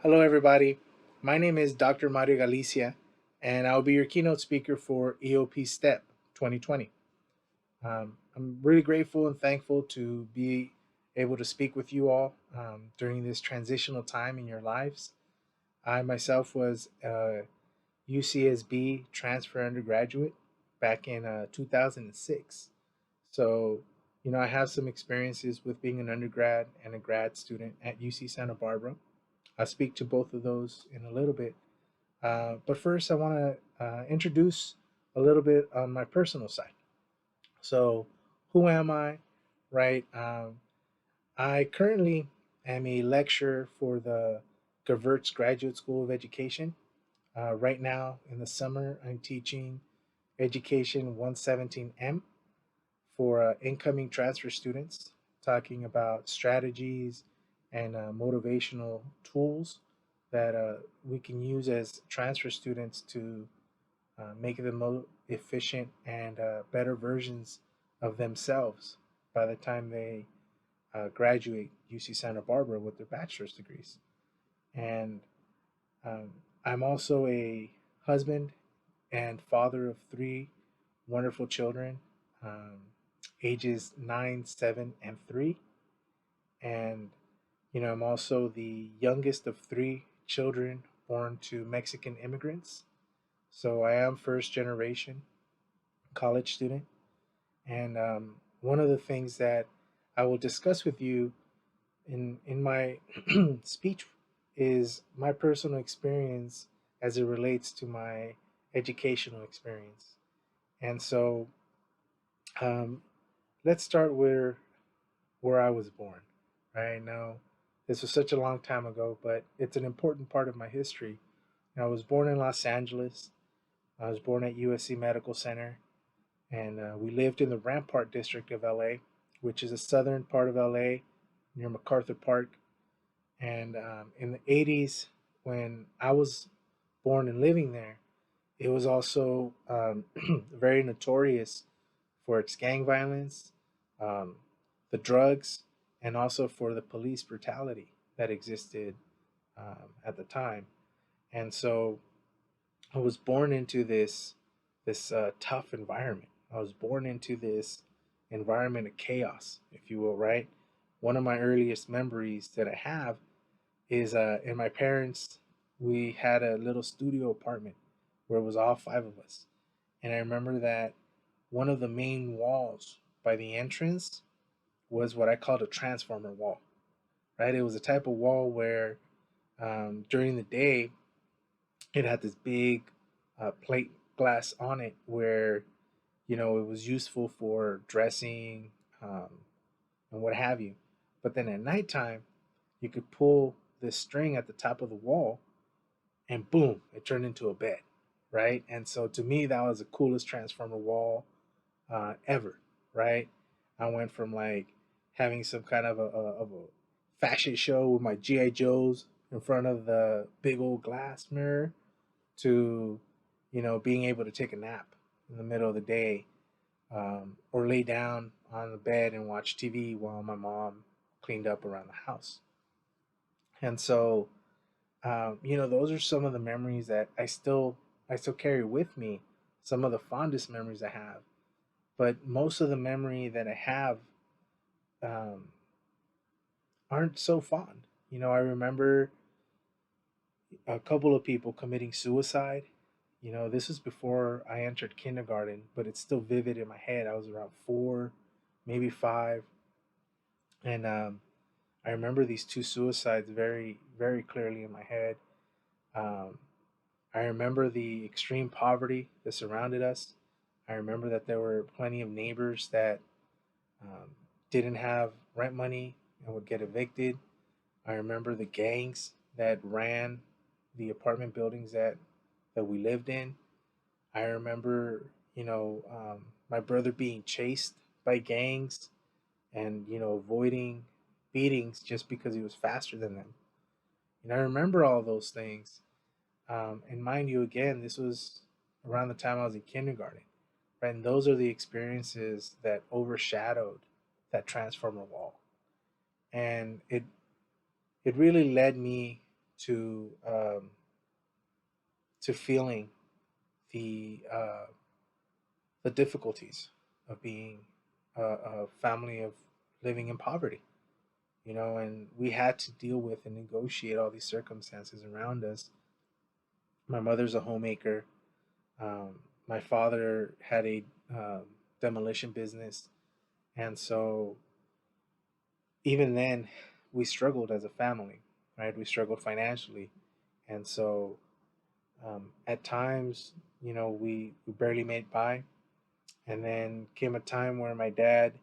Hello, everybody. My name is Dr. Mario Galicia, and I'll be your keynote speaker for EOP STEP 2020. I'm really grateful and thankful to be able to speak with you all during this transitional time in your lives. I myself was a UCSB transfer undergraduate back in 2006. So, I have some experiences with being an undergrad and a grad student at UC Santa Barbara. I'll speak to both of those in a little bit. But first, I want to introduce a little bit on my personal side. So, who am I? Right? I currently am a lecturer for the Gewurz Graduate School of Education. Right now, in the summer, I'm teaching Education 117M for incoming transfer students, talking about strategies and motivational tools that we can use as transfer students to make them more efficient and better versions of themselves by the time they graduate UC Santa Barbara with their bachelor's degrees. And um, I'm also a husband and father of three wonderful children, um, ages 9, 7, and 3. And, I'm also the youngest of three children born to Mexican immigrants. So I am first generation college student. And one of the things that I will discuss with you in my speech is my personal experience as it relates to my educational experience. And so um, let's start where I was born. Right now, this was such a long time ago, but it's an important part of my history. I was born in Los Angeles. I was born at USC Medical Center, and we lived in the Rampart district of LA, which is a southern part of LA near MacArthur Park. And in the 80s, when I was born and living there, it was also very notorious for its gang violence, um, the drugs, and also for the police brutality that existed at the time. And so I was born into this tough environment. I was born into this environment of chaos, if you will, right? One of my earliest memories that I have is in my parents. We had a little studio apartment where it was all five of us, and I remember that one of the main walls by the entrance was what I called a transformer wall. Right, it was a type of wall where during the day it had this big plate glass on it where it was useful for dressing um, and what have you. But then at nighttime, you could pull this string at the top of the wall, and boom, it turned into a bed, right? And so to me, that was the coolest transformer wall ever, right? I went from like having some kind of a fashion show with my GI Joes in front of the big old glass mirror to being able to take a nap in the middle of the day, or lay down on the bed and watch TV while my mom cleaned up around the house. And so those are some of the memories that I still carry with me. Some of the fondest memories I have, but most of the memory that I have um, aren't so fond. I remember a couple of people committing suicide. This is before I entered kindergarten, but it's still vivid in my head. I was around 4, maybe 5, and I remember these two suicides very, very clearly in my head. Um, I remember the extreme poverty that surrounded us. I remember that there were plenty of neighbors that um, didn't have rent money and would get evicted. I remember the gangs that ran the apartment buildings that we lived in. I remember, my brother being chased by gangs and, avoiding beatings just because he was faster than them. And I remember all those things. And mind you, again, this was around the time I was in kindergarten, right? And those are the experiences that overshadowed that transformer wall. And it really led me to feeling the the difficulties of being a family of living in poverty. And we had to deal with and negotiate all these circumstances around us. My mother's a homemaker. My father had a um, demolition business, and so even then, we struggled as a family, right? We struggled financially, and so at times, we barely made by. And then came a time where my dad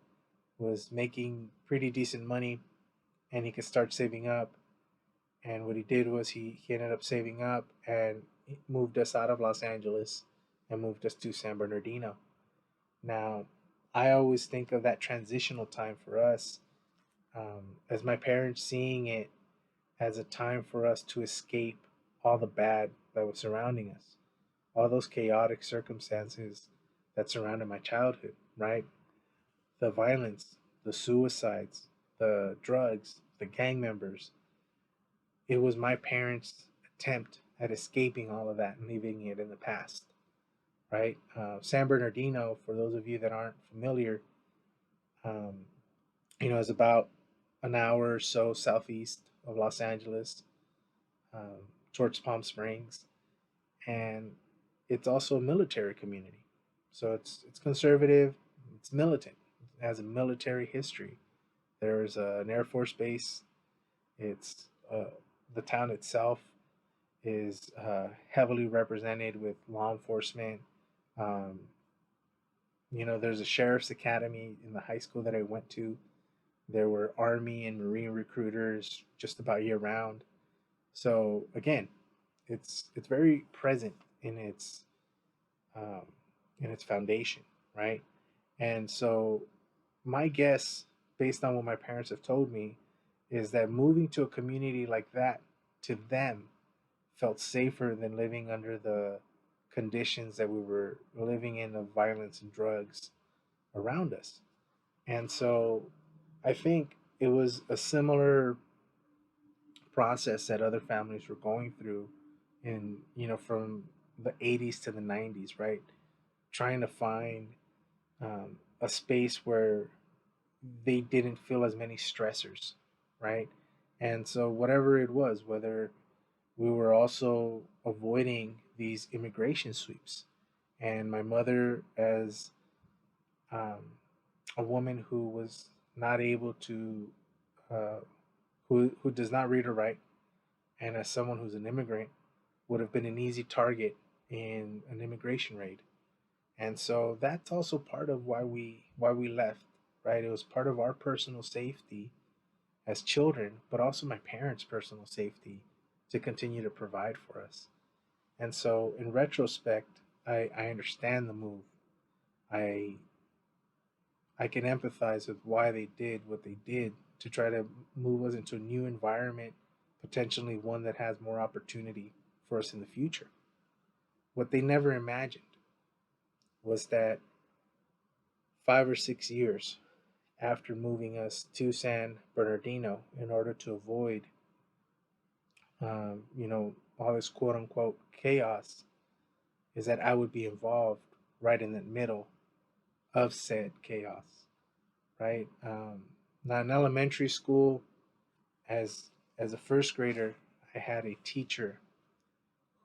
was making pretty decent money, and he could start saving up. And what he did was he ended up saving up and moved us out of Los Angeles and moved us to San Bernardino. Now, I always think of that transitional time for us as my parents seeing it as a time for us to escape all the bad that was surrounding us, all those chaotic circumstances that surrounded my childhood, right? The violence, the suicides, the drugs, the gang members. It was my parents' attempt at escaping all of that and leaving it in the past, right? San Bernardino, for those of you that aren't familiar, um, is about an hour or so southeast of Los Angeles, towards Palm Springs, and it's also a military community. So it's conservative, it's militant, it has a military history. There's an Air Force base. It's the town itself is heavily represented with law enforcement. Um, there's a sheriff's academy in the high school that I went to. There were Army and Marine recruiters just about year round. So again, it's very present in um, its foundation, right? And so my guess, based on what my parents have told me, is that moving to a community like that to them felt safer than living under the conditions that we were living in of violence and drugs around us. And so I think it was a similar process that other families were going through in, from the 80s to the 90s, right? Trying to find a space where they didn't feel as many stressors, right? And so, whatever it was, whether we were also avoiding these immigration sweeps, and my mother, as um, a woman who was not able to, uh, who does not read or write, and as someone who's an immigrant, would have been an easy target in an immigration raid. And so that's also part of why we left, right? It was part of our personal safety as children, but also my parents' personal safety to continue to provide for us. And so in retrospect, I understand the move. I I can empathize with why they did what they did to try to move us into a new environment, potentially one that has more opportunity for us in the future. What they never imagined was that 5 or 6 years after moving us to San Bernardino in order to avoid, all this quote unquote chaos, is that I would be involved right in the middle of said chaos, right? Now, in elementary school, as a first grader, I had a teacher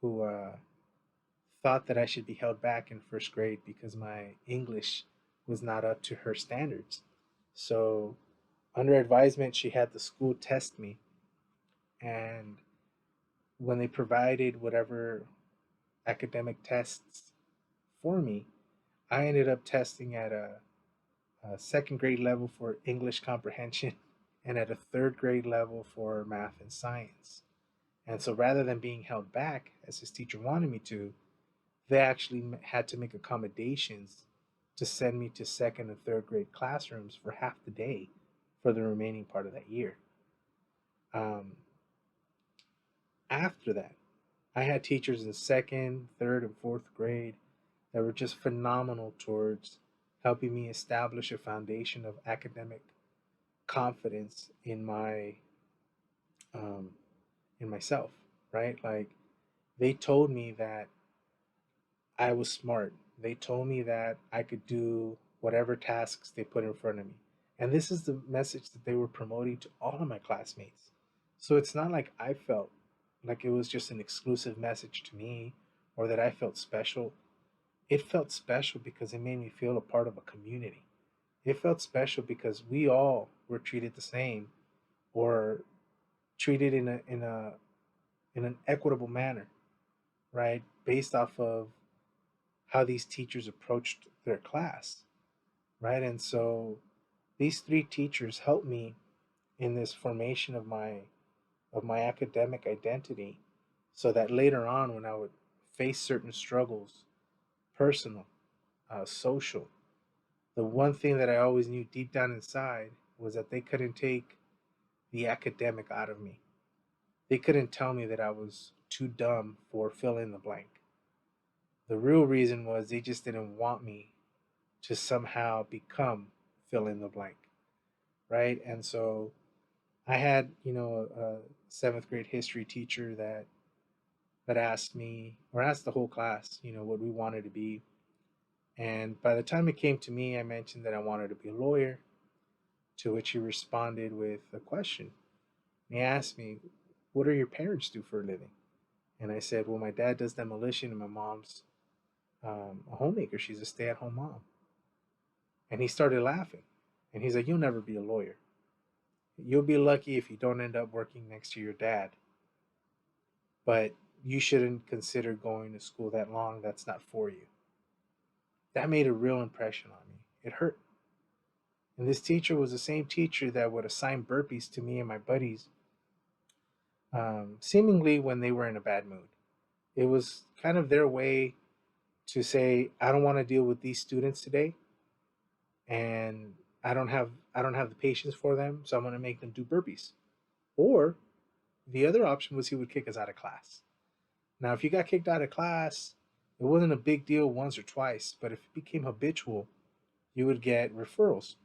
who thought that I should be held back in first grade because my English was not up to her standards. So, under advisement, she had the school test me, and when they provided whatever academic tests for me, I ended up testing at a second grade level for English comprehension and at a third grade level for math and science. And so rather than being held back, as his teacher wanted me to, they actually had to make accommodations to send me to second and third grade classrooms for half the day for the remaining part of that year. Um, After that, I had teachers in second, third, and fourth grade that were just phenomenal towards helping me establish a foundation of academic confidence um, in myself. right? Like they told me that I was smart. They told me that I could do whatever tasks they put in front of me. And this is the message that they were promoting to all of my classmates. So it's not like I felt like it was just an exclusive message to me or that I felt special. It felt special because it made me feel a part of a community. It felt special because we all were treated the same or treated in an equitable manner, right? Based off of how these teachers approached their class, right? And so these three teachers helped me in this formation of my academic identity so that later on when I would face certain struggles, personal, social, the one thing that I always knew deep down inside was that they couldn't take the academic out of me. They couldn't tell me that I was too dumb for fill in the blank. The real reason was they just didn't want me to somehow become fill in the blank, right? And so I had, a seventh grade history teacher that asked me or asked the whole class, what we wanted to be. And by the time it came to me, I mentioned that I wanted to be a lawyer, to which he responded with a question. And he asked me, "What do your parents do for a living?" And I said, "Well, my dad does demolition and my mom's a homemaker. She's a stay at home mom." And he started laughing. And he's like, "You'll never be a lawyer. You'll be lucky if you don't end up working next to your dad. But you shouldn't consider going to school that long. That's not for you." That made a real impression on me. It hurt. And this teacher was the same teacher that would assign burpees to me and my buddies, seemingly when they were in a bad mood. It was kind of their way to say, "I don't want to deal with these students today, and I don't have the patience for them, so I'm going to make them do burpees." Or the other option was he would kick us out of class. Now, if you got kicked out of class, it wasn't a big deal once or twice, but if it became habitual, you would get referrals.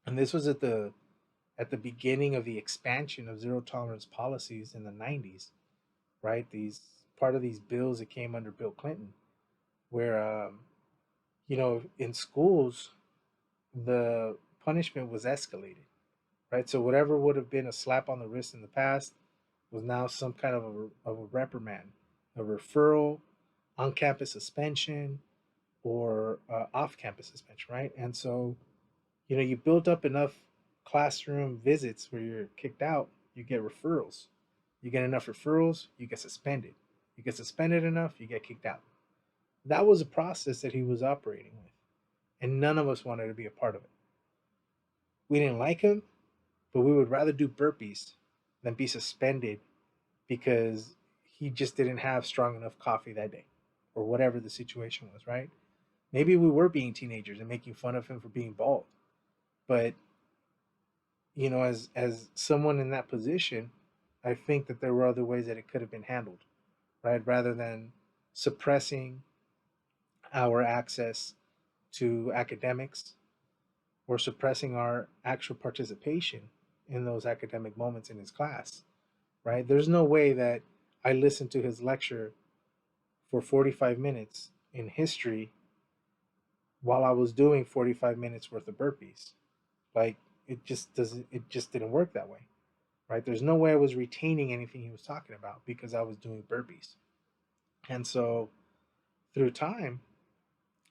And this was at the beginning of the expansion of zero tolerance policies in the 90s, right? These part of these bills that came under Bill Clinton, where in schools the punishment was escalated, right? So whatever would have been a slap on the wrist in the past was now some kind of a reprimand, a referral, on campus suspension, or off campus suspension, right? And so, you build up enough classroom visits where you're kicked out, you get referrals. You get enough referrals, you get suspended. You get suspended enough, you get kicked out. That was a process that he was operating with, and none of us wanted to be a part of it. We didn't like him, but we would rather do burpees than be suspended because he just didn't have strong enough coffee that day or whatever the situation was, right? Maybe we were being teenagers and making fun of him for being bald. But, as someone in that position, I think that there were other ways that it could have been handled, right? Rather than suppressing our access to academics or suppressing our actual participation in those academic moments in his class, right? There's no way that I listened to his lecture for 45 minutes in history while I was doing 45 minutes worth of burpees. Like it just didn't work that way, right? There's no way I was retaining anything he was talking about because I was doing burpees. And so through time,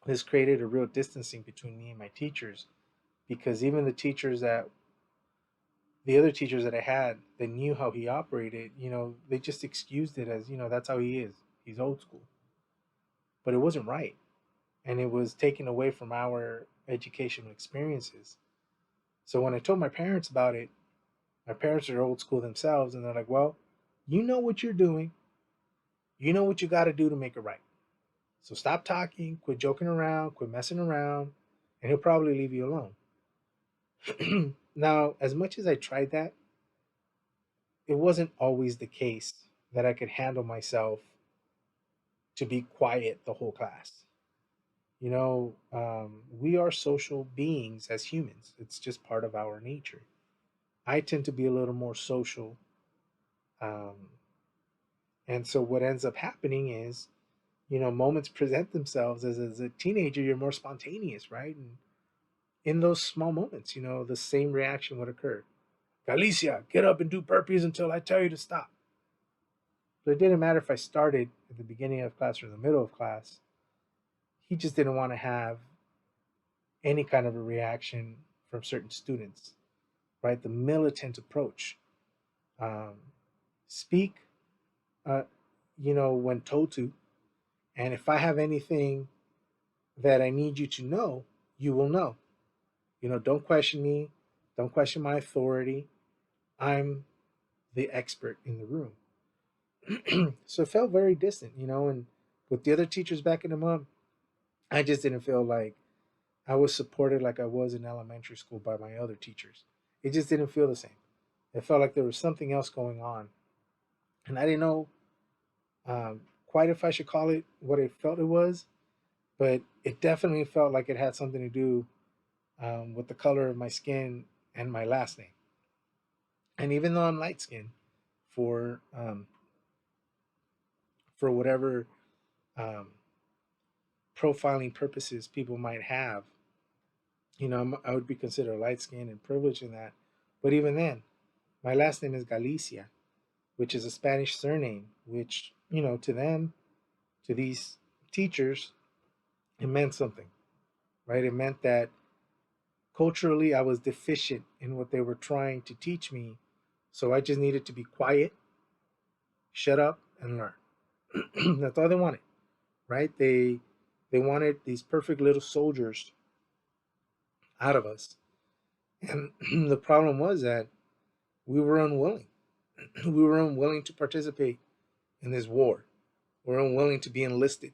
this created a real distancing between me and my teachers because even the other teachers that I had that knew how he operated, they just excused it as, that's how he is. He's old school. But it wasn't right. And it was taken away from our educational experiences. So when I told my parents about it, my parents are old school themselves, and they're like, "Well, you know what you're doing. You know what you got to do to make it right. So stop talking, quit joking around, quit messing around, and he'll probably leave you alone." Now, as much as I tried that, it wasn't always the case that I could handle myself to be quiet the whole class. We are social beings as humans. It's just part of our nature. I tend to be a little more social, um, And so what ends up happening is, moments present themselves as a teenager, you're more spontaneous, right? And in those small moments, the same reaction would occur. Galicia, get up and do burpees until I tell you to stop. So it didn't matter if I started at the beginning of class or the middle of class. He just didn't want to have any kind of a reaction from certain students, right? The militant approach. Um, Speak, uh, when told to. And if I have anything that I need you to know, you will know. Don't question me. Don't question my authority. I'm the expert in the room. So it felt very distant, and with the other teachers backing him up, I just didn't feel like I was supported like I was in elementary school by my other teachers. It just didn't feel the same. It felt like there was something else going on. And I didn't know quite if I should call it what I felt it was, but it definitely felt like it had something to do with the color of my skin and my last name. And even though I'm light skinned, for for whatever um, profiling purposes people might have, I would be considered light skinned and privileged in that. But even then, my last name is Galicia, which is a Spanish surname, which, to them, to these teachers, it meant something, right? It meant that culturally I was deficient in what they were trying to teach me. So I just needed to be quiet, shut up, and learn. That's all they wanted, right? They wanted these perfect little soldiers out of us. And the problem was that we were unwilling. We were unwilling to participate in this war. We're unwilling to be enlisted,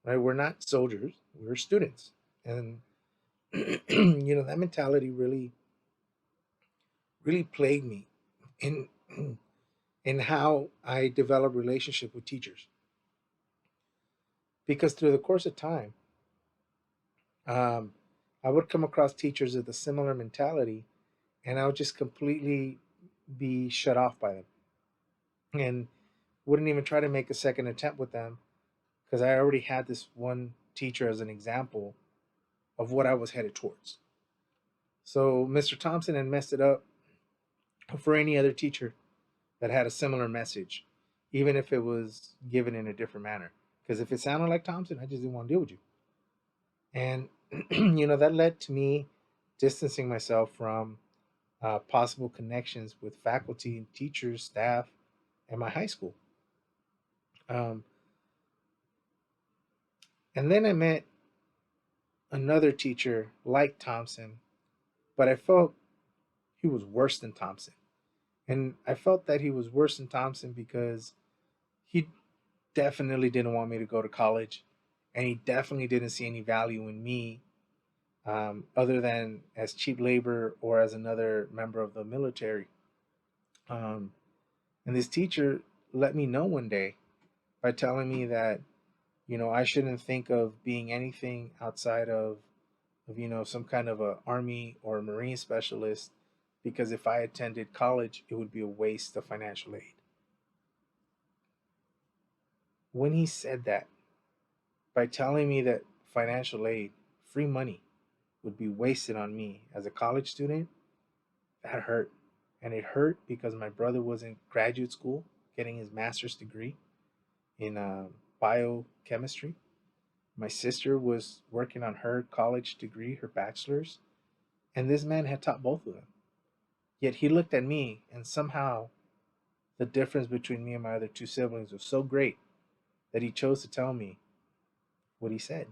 right? We're not soldiers, we're students. And that mentality really plagued me in in how I develop relationship with teachers. Because through the course of time, um, I would come across teachers with a similar mentality, and I would just completely be shut off by them, and wouldn't even try to make a second attempt with them because I already had this one teacher as an example of what I was headed towards. So Mr. Thompson had messed it up for any other teacher that had a similar message, even if it was given in a different manner. Because if it sounded like Thompson, I just didn't want to deal with you. And, that led to me distancing myself from possible connections with faculty, teachers, staff, and my high school. Um, and then I met another teacher like Thompson, but I felt he was worse than Thompson. And I felt that he was worse than Thompson because he definitely didn't want me to go to college, and he definitely didn't see any value in me other than as cheap labor or as another member of the military. Um, and this teacher let me know one day by telling me that I shouldn't think of being anything outside of some kind of a army or a marine specialist because if I attended college, it would be a waste of financial aid. When he said that, by telling me that financial aid, free money, would be wasted on me as a college student, that hurt. And it hurt because my brother was in graduate school getting his master's degree in biochemistry. My sister was working on her college degree, her bachelor's, and this man had taught both of them. Yet he looked at me, and somehow the difference between me and my other two siblings was so great that he chose to tell me what he said.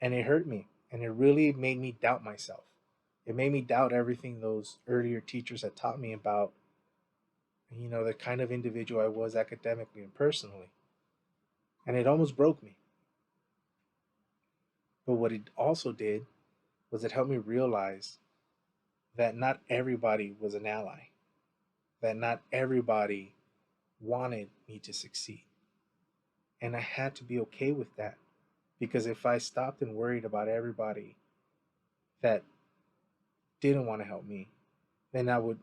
And it hurt me, and it really made me doubt myself. It made me doubt everything those earlier teachers had taught me about, the kind of individual I was academically and personally. And it almost broke me. But what it also did was it helped me realize that not everybody was an ally, that not everybody wanted me to succeed. And I had to be okay with that because if I stopped and worried about everybody that didn't want to help me, then I would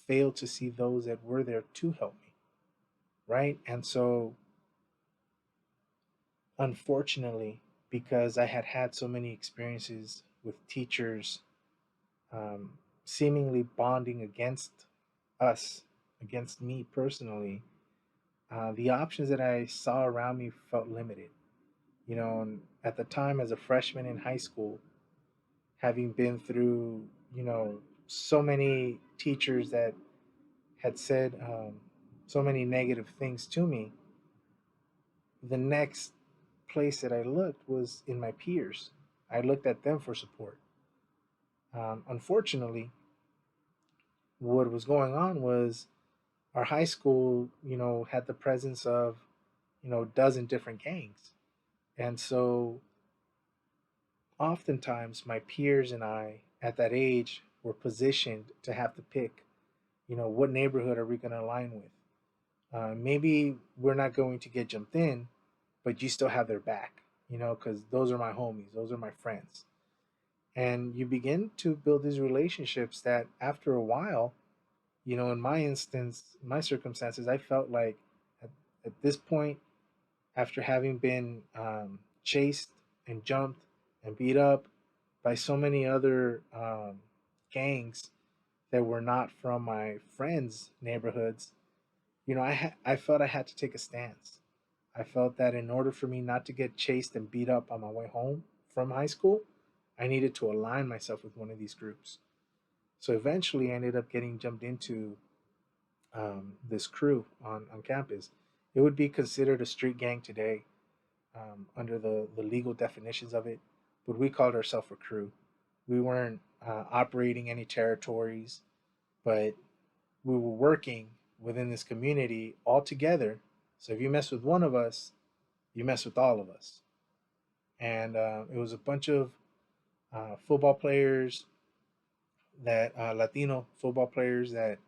fail to see those that were there to help me. right? And so, unfortunately, because I had had so many experiences with teachers um, seemingly bonding against us, against me personally, the options that I saw around me felt limited. And at the time, as a freshman in high school, having been through, so many teachers that had said so many negative things to me, the next place that I looked was in my peers. I looked at them for support. Unfortunately, what was going on was our high school, had the presence of, a dozen different gangs. And so oftentimes my peers and I at that age were positioned to have to pick, what neighborhood are we going to align with? Maybe we're not going to get jumped in, but you still have their back, because those are my homies, those are my friends. And you begin to build these relationships that after a while, in my instance, my circumstances, I felt like at, at this point, after having been chased and jumped and beat up by so many other gangs that were not from my friends' neighborhoods, I felt I had to take a stance. I felt that in order for me not to get chased and beat up on my way home from high school, I needed to align myself with one of these groups. So eventually, I ended up getting jumped into this crew on campus. It would be considered a street gang today under the legal definitions of it, but we called ourselves a crew. We weren't operating any territories, but we were working within this community all together. So if you mess with one of us, you mess with all of us. And it was a bunch of football players that Latino football players that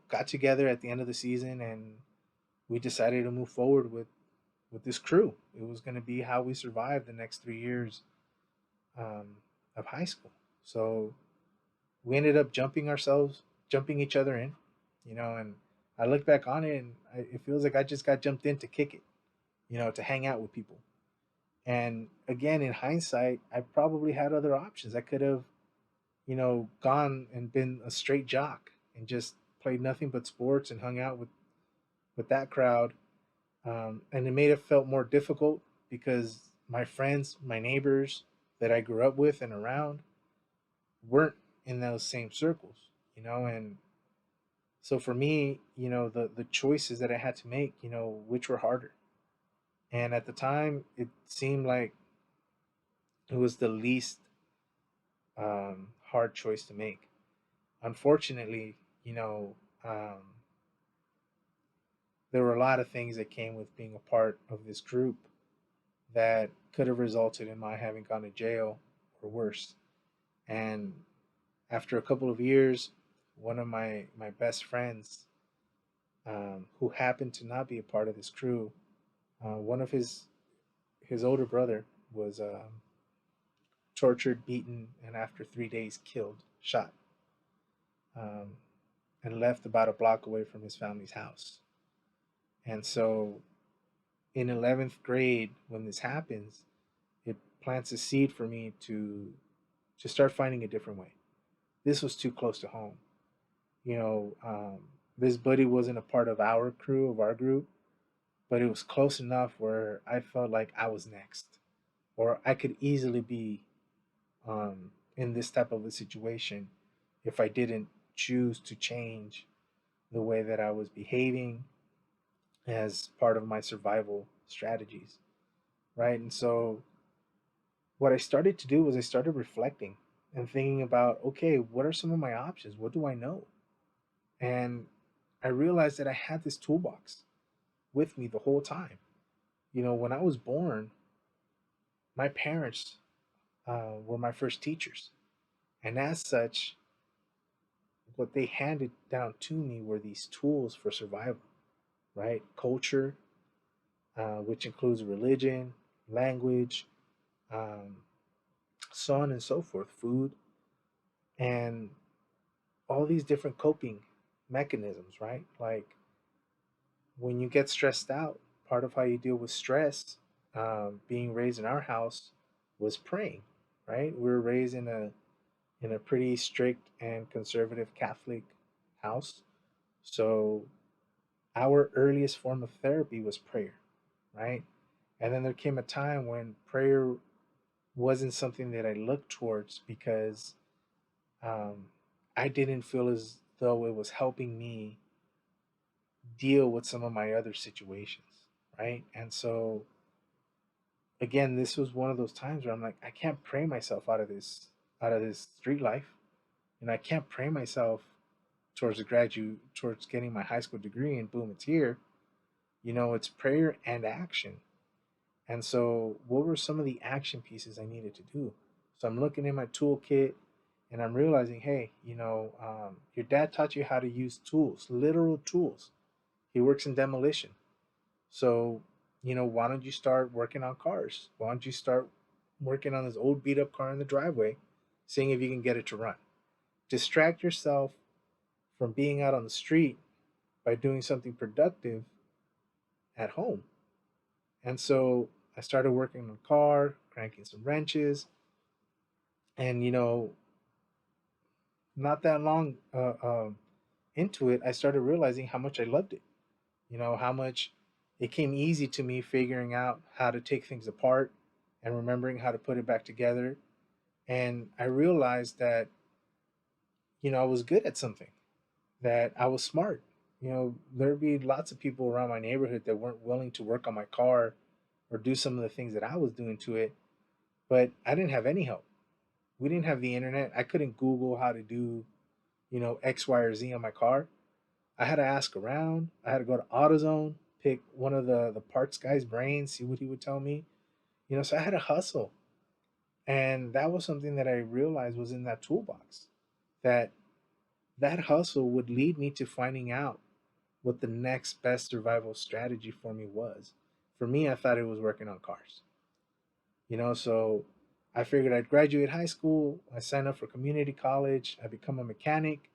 got together at the end of the season, and we decided to move forward with this crew. It was going to be how we survived the next 3 years um, of high school. So we ended up jumping each other in, and I look back on it and it feels like I just got jumped in to kick it, to hang out with people. And again, in hindsight, I probably had other options. I could have, gone and been a straight jock and just played nothing but sports and hung out with that crowd. And it made it felt more difficult because my friends, my neighbors that I grew up with and around weren't in those same circles, and so for me, the choices that I had to make, which were harder. And at the time, it seemed like it was the least hard choice to make. Unfortunately, there were a lot of things that came with being a part of this group that could have resulted in my having gone to jail or worse. And after a couple of years, one of my best friends, who happened to not be a part of this crew, one of his older brother was tortured, beaten, and after 3 days killed, shot, um, and left about a block away from his family's house. And so, in 11th grade, when this happens, it plants a seed for me to start finding a different way. This was too close to home. You know, um, this buddy wasn't a part of our crew, of our group, but it was close enough where I felt like I was next, or I could easily be in this type of a situation if I didn't choose to change the way that I was behaving as part of my survival strategies, right? And so what I started to do was I started reflecting and thinking about, okay, what are some of my options? What do I know? And I realized that I had this toolbox with me the whole time. When I was born, my parents were my first teachers. And as such, what they handed down to me were these tools for survival, right? Culture, which includes religion, language, um, so on and so forth, food, and all these different coping mechanisms, right? Like when you get stressed out, part of how you deal with stress, being raised in our house, was praying. Right, we were raised in a pretty strict and conservative Catholic house, so our earliest form of therapy was prayer. Right, and then there came a time when prayer wasn't something that I looked towards because um, I didn't feel as though it was helping me deal with some of my other situations, right? And so again, this was one of those times where I'm like, I can't pray myself out of this street life, and I can't pray myself towards getting my high school degree, and boom, it's here. It's prayer and action. And so, what were some of the action pieces I needed to do? So I'm looking in my toolkit, and I'm realizing, hey, your dad taught you how to use tools, literal tools. He works in demolition. So, why don't you start working on cars? Why don't you start working on this old beat up car in the driveway, seeing if you can get it to run? Distract yourself from being out on the street by doing something productive at home. And so I started working on the car, cranking some wrenches, and not that long into it, I started realizing how much I loved it. How much it came easy to me figuring out how to take things apart and remembering how to put it back together. And I realized that, I was good at something, that I was smart. There'd be lots of people around my neighborhood that weren't willing to work on my car or do some of the things that I was doing to it, but I didn't have any help. We didn't have the internet. I couldn't Google how to do, X, Y, or Z on my car. I had to ask around. I had to go to AutoZone, pick one of the parts guy's brains, see what he would tell me. So I had to hustle. And that was something that I realized was in that toolbox. That that hustle would lead me to finding out what the next best survival strategy for me was. For me, I thought it was working on cars. So I figured I'd graduate high school, I signed up for community college, I become a mechanic.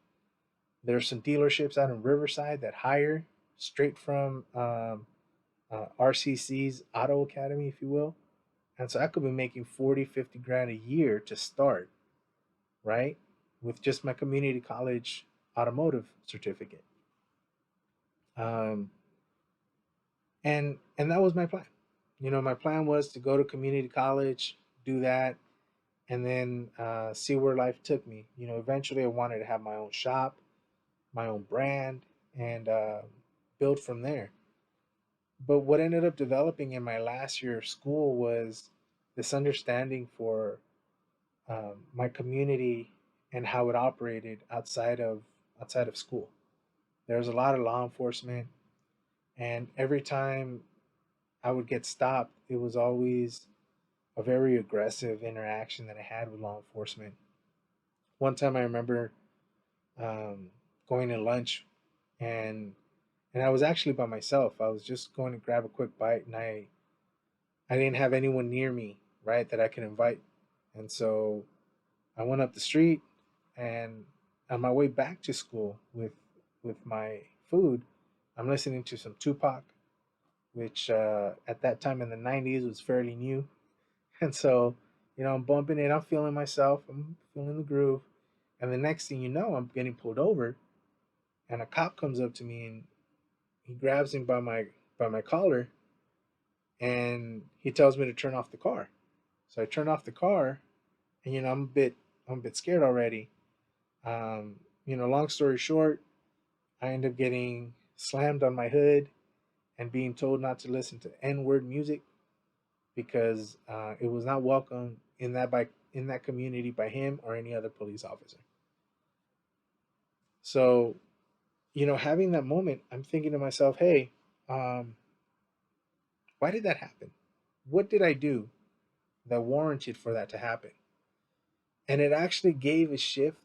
There's some dealerships out in Riverside that hire straight from RCC's Auto Academy, if you will. And so I could be making 40, 50 grand a year to start, right? With just my community college automotive certificate. Um, and that was my plan. My plan was to go to community college, do that, and then see where life took me. Eventually I wanted to have my own shop, my own brand, and build from there. But what ended up developing in my last year of school was this understanding for my community and how it operated outside of school. There was a lot of law enforcement, and every time I would get stopped, it was always a very aggressive interaction that I had with law enforcement. One time I remember um, going to lunch, and I was actually by myself. I was just going to grab a quick bite, and I didn't have anyone near me, right, that I could invite. And so I went up the street, and on my way back to school with my food, I'm listening to some Tupac, which at that time in the '90s was fairly new. And so, I'm bumping it, I'm feeling myself, I'm feeling the groove. And the next thing you know, I'm getting pulled over, and a cop comes up to me, and he grabs me by my collar, and he tells me to turn off the car. So I turn off the car, and I'm a bit scared already. Long story short, I end up getting slammed on my hood and being told not to listen to N-word music because it was not welcome in that community by him or any other police officer. So, having that moment, I'm thinking to myself, hey, um, why did that happen? What did I do that warranted for that to happen? And it actually gave a shift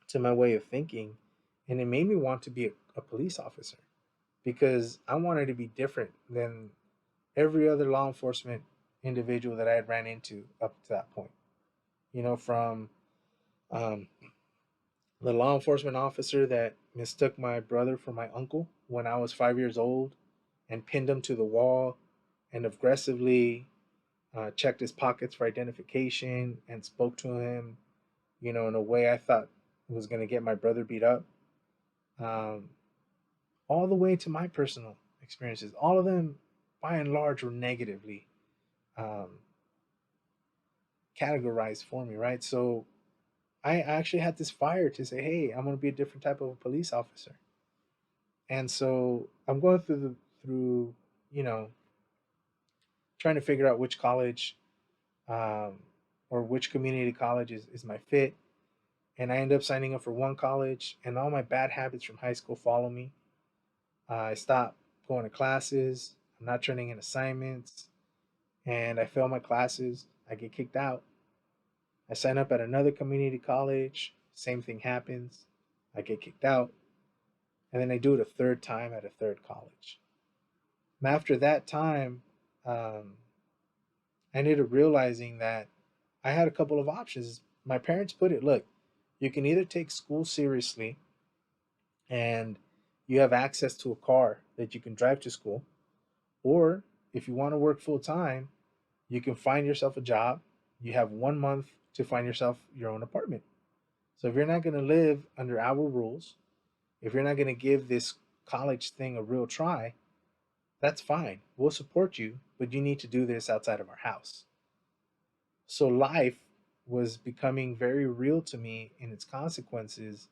to my way of thinking, and it made me want to be a police officer because I wanted to be different than every other law enforcement individual that I had ran into up to that point. From um, the law enforcement officer that mistook my brother for my uncle when I was 5 years old and pinned him to the wall and aggressively checked his pockets for identification and spoke to him, in a way I thought was going to get my brother beat up. Um, all the way to my personal experiences, all of them, by and large, were negatively um, categorized for me, right? So I actually had this fire to say, hey, I'm going to be a different type of a police officer. And so I'm going through, you know, trying to figure out which college um, or which community college is my fit. And I end up signing up for one college, and all my bad habits from high school follow me. I stop going to classes. I'm not turning in assignments, and I fail my classes. I get kicked out. I sign up at another community college. Same thing happens. I get kicked out. And then I do it a third time at a third college. And after that time, um, I ended up realizing that I had a couple of options. My parents put it, look, you can either take school seriously and you have access to a car that you can drive to school, or if you want to work full time, you can find yourself a job. You have 1 month to find yourself your own apartment. So if you're not going to live under our rules, if you're not going to give this college thing a real try, that's fine. We'll support you, but you need to do this outside of our house. So life was becoming very real to me in its consequences,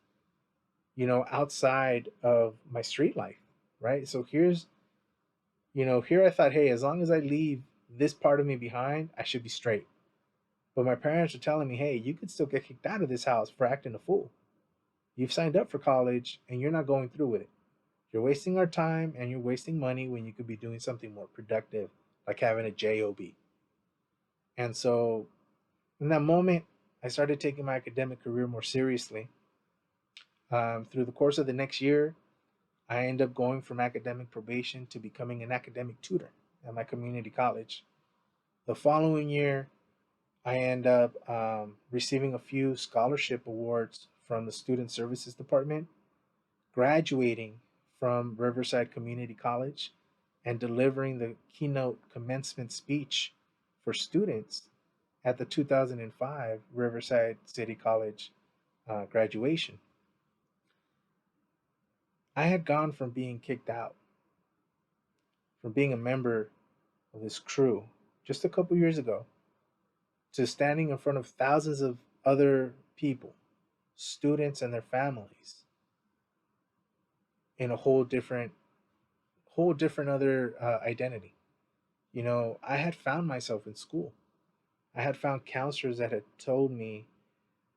outside of my street life, right? So here I thought, hey, as long as I leave this part of me behind, I should be straight. But my parents are telling me, hey, you could still get kicked out of this house for acting a fool. You've signed up for college and you're not going through with it. You're wasting our time and you're wasting money when you could be doing something more productive, like having a job. And so in that moment, I started taking my academic career more seriously. Through the course of the next year, I ended up going from academic probation to becoming an academic tutor at my community college. The following year, I end up receiving a few scholarship awards from the Student Services Department, graduating from Riverside Community College, and delivering the keynote commencement speech for students at the 2005 Riverside City College graduation. I had gone from being kicked out, from being a member of this crew just a couple years ago, to standing in front of thousands of other people, students and their families, in a whole different other identity. I had found myself in school. I had found counselors that had told me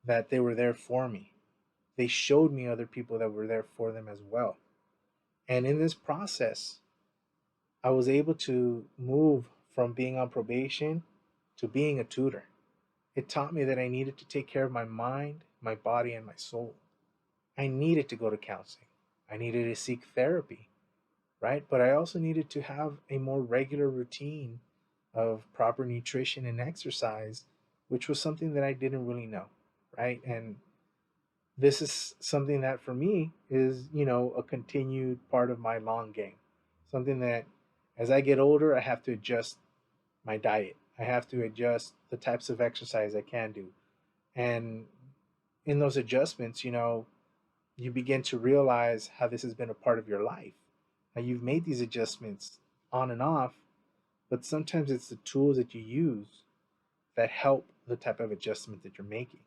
that they were there for me. They showed me other people that were there for them as well. And in this process, I was able to move from being on probation to being a tutor. It taught me that I needed to take care of my mind, my body, and my soul. I needed to go to counseling. I needed to seek therapy, right? But I also needed to have a more regular routine of proper nutrition and exercise, which was something that I didn't really know, right? And this is something that for me is, a continued part of my long game. Something that as I get older, I have to adjust my diet. I have to adjust the types of exercise I can do. And in those adjustments, you begin to realize how this has been a part of your life. Now you've made these adjustments on and off, but sometimes it's the tools that you use that help the type of adjustment that you're making,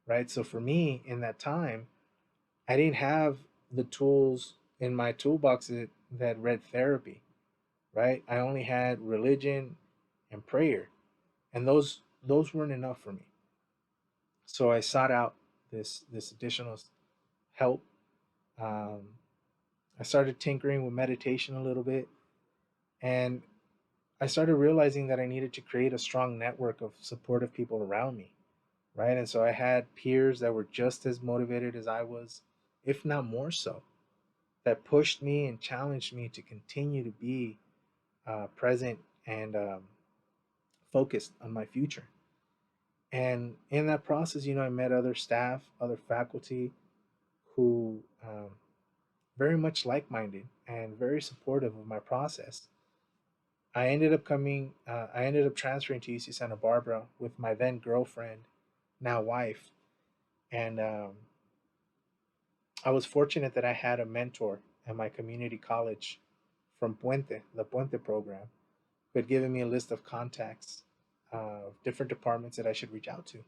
right? So for me, in that time, I didn't have the tools in my toolbox that read therapy, right? I only had religion and prayer, and those weren't enough for me. So I sought out this additional help. Um, I started tinkering with meditation a little bit, and I started realizing that I needed to create a strong network of supportive people around me, right? And so I had peers that were just as motivated as I was, if not more so, that pushed me and challenged me to continue to be present and focused on my future. And in that process, I met other staff, other faculty who very much like-minded and very supportive of my process. I ended up transferring to UC Santa Barbara with my then girlfriend, now wife, and I was fortunate that I had a mentor at my community college from the Puente program, who had given me a list of contacts of different departments that I should reach out to.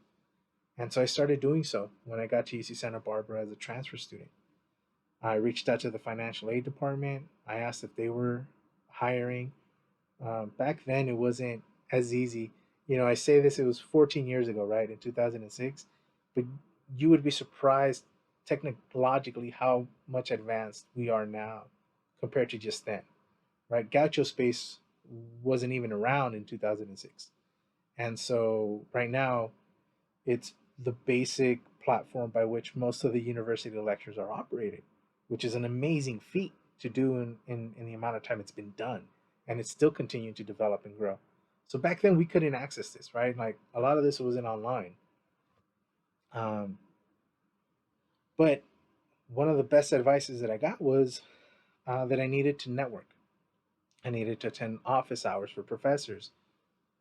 And so I started doing so when I got to UC Santa Barbara as a transfer student. I reached out to the financial aid department. I asked if they were hiring. Back then, it wasn't as easy. I say this, it was 14 years ago, right, in 2006. But you would be surprised technologically how much advanced we are now compared to just then, right? Gaucho Space wasn't even around in 2006. And so right now, it's the basic platform by which most of the university lectures are operated, which is an amazing feat to do in the amount of time it's been done. And it's still continuing to develop and grow. So back then we couldn't access this, right? Like a lot of this wasn't online. Um, but one of the best advices that I got was that I needed to network. I needed to attend office hours for professors,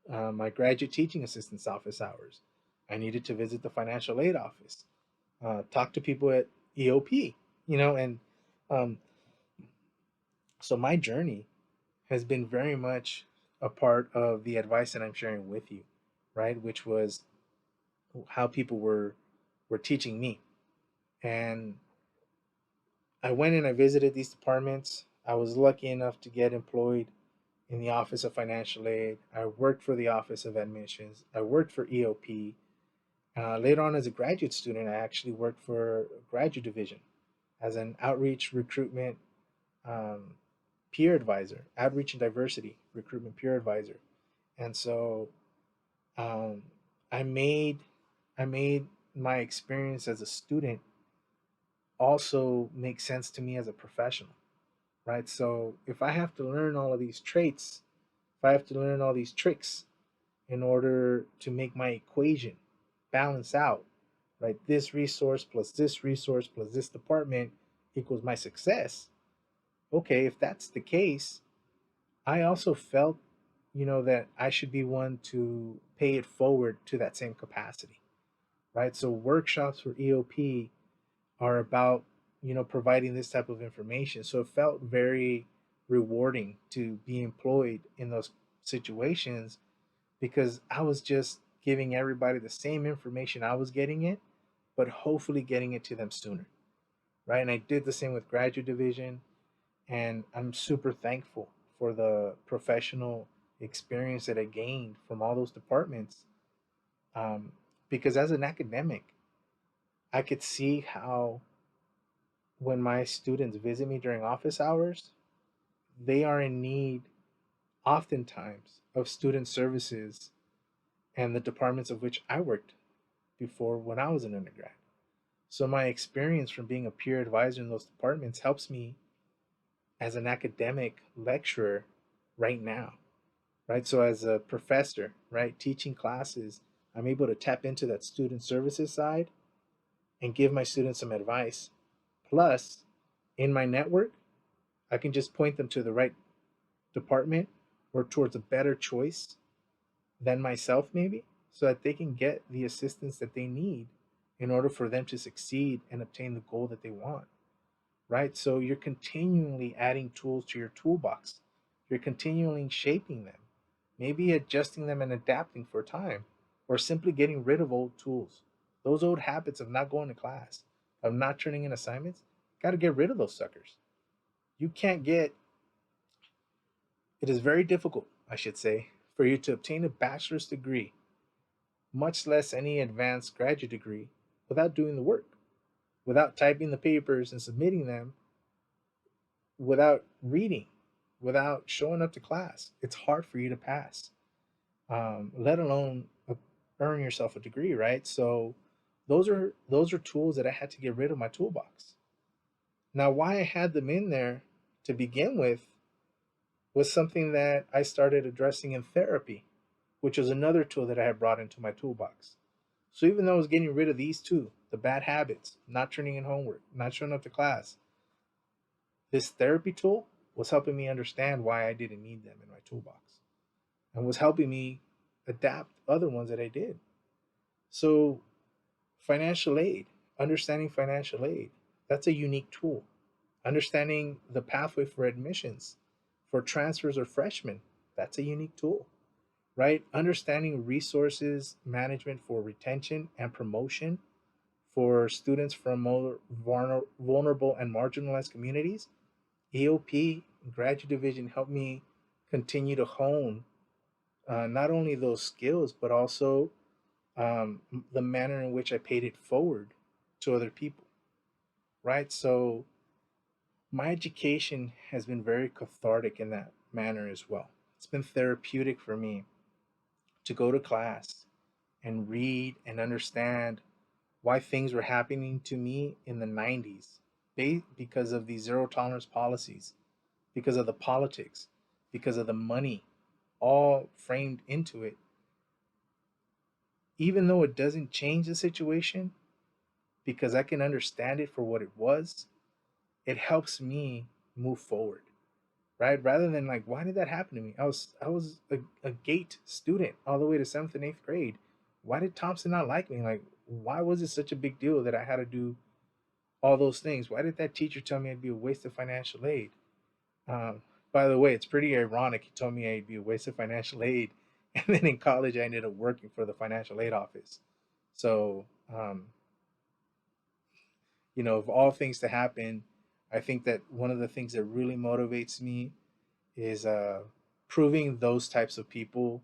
my graduate teaching assistant's office hours. I needed to visit the financial aid office, talk to people at EOP, and um, so my journey has been very much a part of the advice that I'm sharing with you, right? Which was how people were teaching me. And I went and I visited these departments. I was lucky enough to get employed in the Office of Financial Aid. I worked for the Office of Admissions. I worked for EOP. Later on, as a graduate student, I actually worked for graduate division as an outreach recruitment um, peer advisor, outreach and diversity recruitment peer advisor. And so um, I made I made my experience as a student also make sense to me as a professional, right? So if I have to learn all of these traits, if I have to learn all these tricks in order to make my equation balance out, right? This resource plus this resource plus this department equals my success. Okay, if that's the case, I also felt, that I should be one to pay it forward to that same capacity, right? So workshops for EOP are about, providing this type of information. So it felt very rewarding to be employed in those situations because I was just giving everybody the same information I was getting it, but hopefully getting it to them sooner, right? And I did the same with graduate division, and I'm super thankful for the professional experience that I gained from all those departments. Um, because as an academic, I could see how when my students visit me during office hours, they are in need oftentimes of student services and the departments of which I worked before when I was an undergrad. So my experience from being a peer advisor in those departments helps me as an academic lecturer right now, right? So as a professor, right, teaching classes, I'm able to tap into that student services side and give my students some advice. Plus, in my network, I can just point them to the right department or towards a better choice than myself, maybe, so that they can get the assistance that they need in order for them to succeed and obtain the goal that they want, right? So you're continually adding tools to your toolbox. You're continually shaping them, maybe adjusting them and adapting for time, or simply getting rid of old tools. Those old habits of not going to class, of not turning in assignments, got to get rid of those suckers. You can't get, it is very difficult, I should say, for you to obtain a bachelor's degree, much less any advanced graduate degree, without doing the work, without typing the papers and submitting them, without reading, without showing up to class. It's hard for you to pass, let alone earn yourself a degree, right? So those are tools that I had to get rid of my toolbox. Now, why I had them in there to begin with was something that I started addressing in therapy, which was another tool that I had brought into my toolbox. So even though I was getting rid of these two, the bad habits, not turning in homework, not showing up to class, This therapy tool was helping me understand why I didn't need them in my toolbox and was helping me adapt other ones that I did. So, financial aid, understanding financial aid, that's a unique tool. Understanding the pathway for admissions, for transfers or freshmen, that's a unique tool, right? Understanding resources management for retention and promotion for students from more vulnerable and marginalized communities. EOP, Graduate Division, helped me continue to hone not only those skills, but also um, the manner in which I paid it forward to other people, right? So my education has been very cathartic in that manner as well. It's been therapeutic for me to go to class and read and understand why things were happening to me in the 90s because of these zero tolerance policies, because of the politics, because of the money, all framed into it. Even though it doesn't change the situation, because I can understand it for what it was, it helps me move forward, right? Rather than like, why did that happen to me? I was a GATE student all the way to seventh and eighth grade. Why did Thompson not like me? Like, why was it such a big deal that I had to do all those things? Why did that teacher tell me I'd be a waste of financial aid? Um, by the way, it's pretty ironic. He told me I'd be a waste of financial aid, and then in college I ended up working for the financial aid office. So, of all things to happen, I think that one of the things that really motivates me is proving those types of people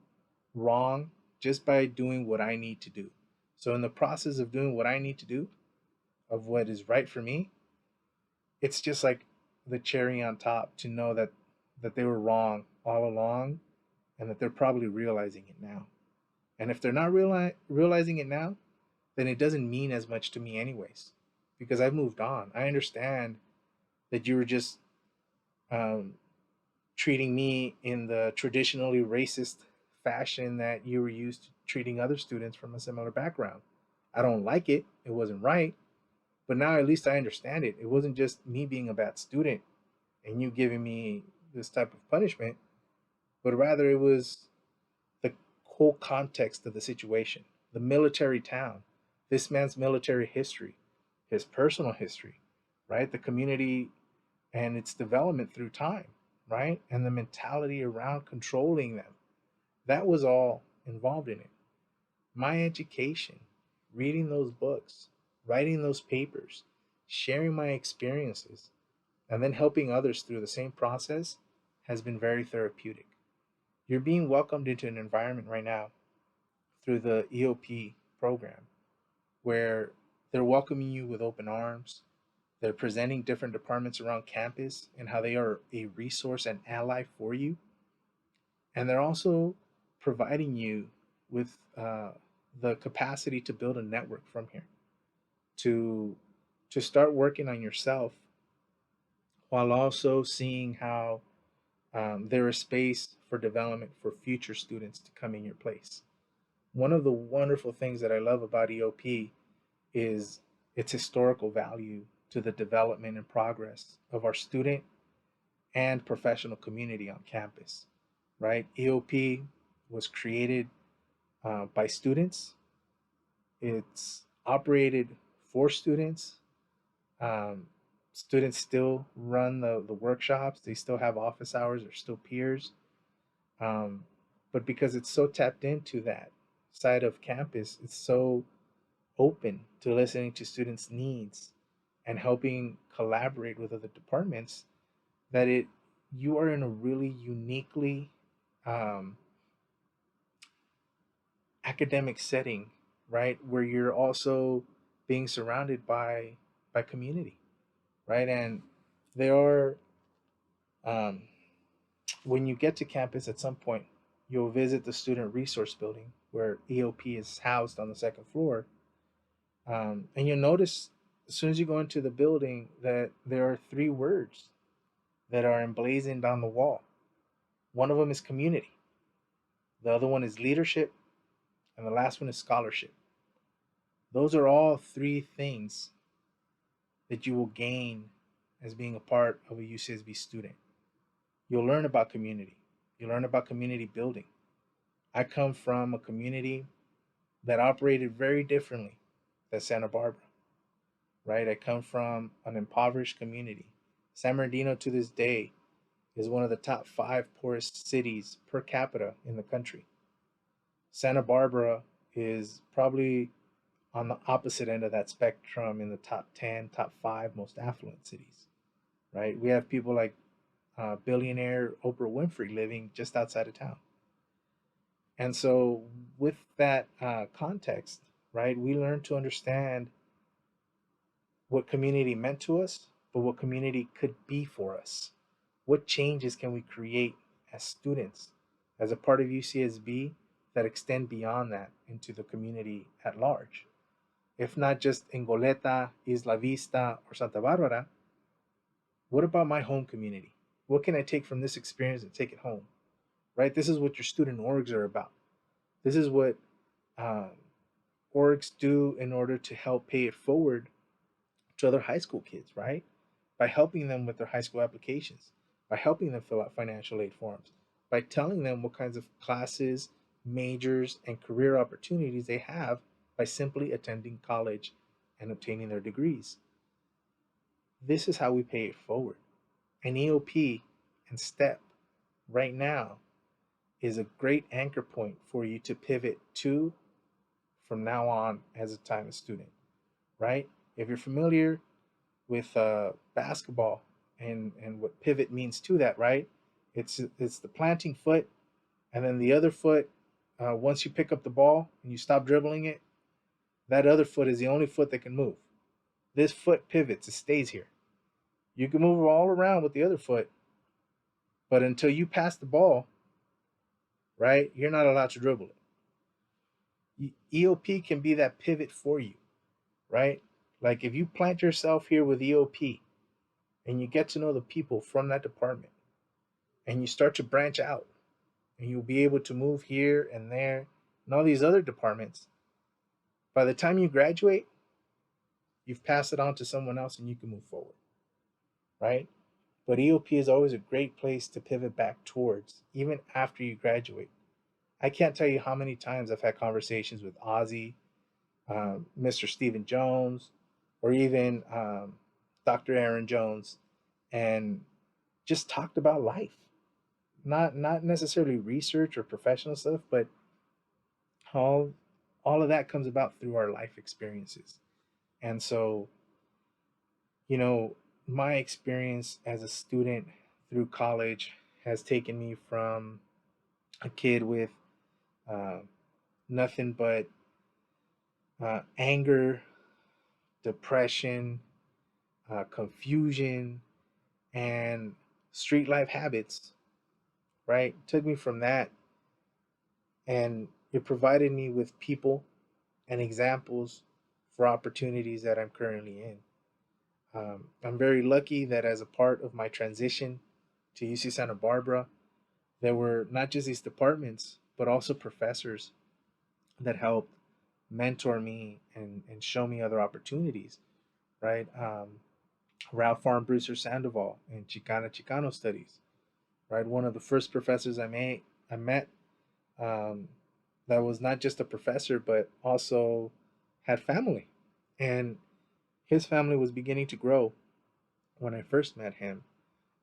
wrong just by doing what I need to do. So, in the process of doing what I need to do, of what is right for me, it's just like the cherry on top to know that they were wrong all along and that they're probably realizing it now. And if they're not realizing it now, then it doesn't mean as much to me anyways, because I've moved on. I understand that you were just um, treating me in the traditionally racist fashion that you were used to treating other students from a similar background. I don't like it. It wasn't right. But now at least I understand it. It wasn't just me being a bad student and you giving me this type of punishment, but rather it was the whole context of the situation, the military town, this man's military history, his personal history, right? The community and its development through time, right? And the mentality around controlling them. That was all involved in it. My education, reading those books, writing those papers, sharing my experiences, and then helping others through the same process has been very therapeutic. You're being welcomed into an environment right now through the EOP program where they're welcoming you with open arms. They're presenting different departments around campus and how they are a resource and ally for you. And they're also providing you with the capacity to build a network from here, to start working on yourself while also seeing how there is space for development for future students to come in your place. One of the wonderful things that I love about EOP is its historical value to the development and progress of our student and professional community on campus, right? EOP was created by students, it's operated for students. Um, Students still run the workshops, they still have office hours, they're still peers. Um, but because it's so tapped into that side of campus, it's so open to listening to students' needs and helping collaborate with other departments that it you are in a really uniquely um, academic setting, right? Where you're also being surrounded by community, right? And there are um, when you get to campus at some point, you'll visit the student resource building where EOP is housed on the second floor. And you'll notice as soon as you go into the building that there are three words that are emblazoned on the wall. One of them is community, the other one is leadership, and the last one is scholarship. Those are all three things that you will gain as being a part of a UCSB student. You'll learn about community. You learn about community building. I come from a community that operated very differently than Santa Barbara, right? I come from an impoverished community. San Bernardino to this day is one of the top 5 poorest cities per capita in the country. Santa Barbara is probably on the opposite end of that spectrum in the top 10, top 5 most affluent cities, right? We have people like billionaire Oprah Winfrey living just outside of town. And so, with that context, right, we learn to understand what community meant to us, but what community could be for us. What changes can we create as students, as a part of UCSB, that extend beyond that into the community at large? If not just in Goleta, Isla Vista, or Santa Barbara, what about my home community? What can I take from this experience and take it home? Right? This is what your student orgs are about. This is what um, orgs do in order to help pay it forward to other high school kids, right? By helping them with their high school applications, by helping them fill out financial aid forms, by telling them what kinds of classes, majors, and career opportunities they have by simply attending college and obtaining their degrees. This is how we pay it forward. And EOP and STEP right now is a great anchor point for you to pivot to from now on as a time student, right? If you're familiar with basketball and what pivot means to that, right? It's the planting foot, and then the other foot. Once you pick up the ball and you stop dribbling it, that other foot is the only foot that can move. This foot pivots; it stays here. You can move all around with the other foot, but until you pass the ball, right, you're not allowed to dribble it. EOP can be that pivot for you, right? Like if you plant yourself here with EOP and you get to know the people from that department and you start to branch out and you'll be able to move here and there and all these other departments, by the time you graduate, you've passed it on to someone else and you can move forward, right? But EOP is always a great place to pivot back towards, even after you graduate. I can't tell you how many times I've had conversations with Ozzy, Mr. Stephen Jones, or even Dr. Aaron Jones, and just talked about life. Not necessarily research or professional stuff, but all all of that comes about through our life experiences. And so, you know, my experience as a student through college has taken me from a kid with uh, nothing but anger, depression, confusion, and street life habits, right? Took me from that, and it provided me with people and examples for opportunities that I'm currently in. I'm very lucky that as a part of my transition to UC Santa Barbara, there were not just these departments, but also professors that helped mentor me and show me other opportunities, right? Ralph Farnbruster Sandoval in Chicano Studies, right? One of the first professors I met um, that was not just a professor, but also had family. And his family was beginning to grow when I first met him,